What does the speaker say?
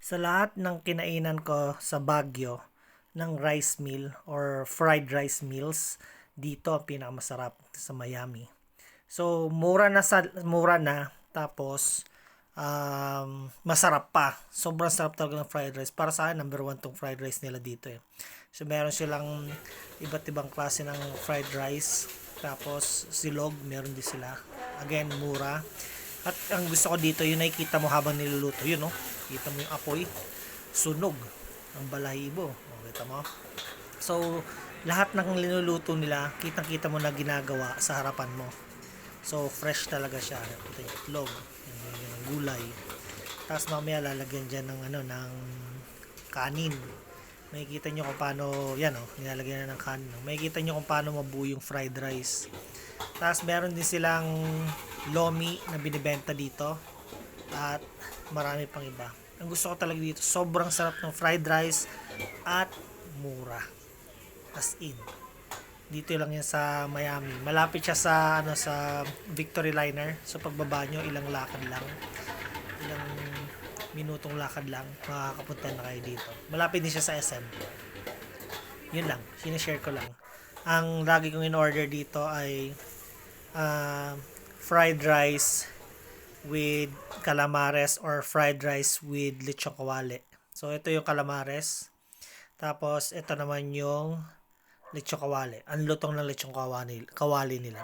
Sa lahat ng kinainan ko sa Baguio ng rice meal or fried rice meals, dito ang pinakamasarap sa Miami. So, mura na tapos masarap pa. Sobrang sarap talaga ng fried rice. Para sa akin, number one tong fried rice nila dito eh. So, meron silang iba't ibang klase ng fried rice. Tapos, silog, meron din sila. Again, mura. At ang gusto ko dito, yung nakikita mo habang niluluto, yun no? Kita mo yung apoy, sunog, ang balahibo. O, kita mo? So, lahat ng niluluto nila, kitang-kita mo na ginagawa sa harapan mo. So, fresh talaga siya. Ito yung itlog, yung gulay. Tapos mamaya lalagyan dyan ng, ng kanin. Makikita nyo kung paano, yan o, nilalagyan na ng kanin. Makikita nyo kung paano mabuo yung fried rice. Tapos meron din silang lomi na binibenta dito. At marami pang iba. Ang gusto ko talaga dito, sobrang sarap ng fried rice at mura. As in. Dito lang yan sa Miami. Malapit siya sa sa Victory Liner. So pagbaba nyo, ilang lakad lang. Ilang minutong lakad lang, makakapunta na kayo dito. Malapit din siya sa SM. Yun lang, sinishare ko lang. Ang lagi kong in-order dito ay fried rice with calamares or fried rice with lechon kawali. So ito yung calamares. Tapos ito naman yung lechon kawali. Ang lutong ng lechon kawali nila.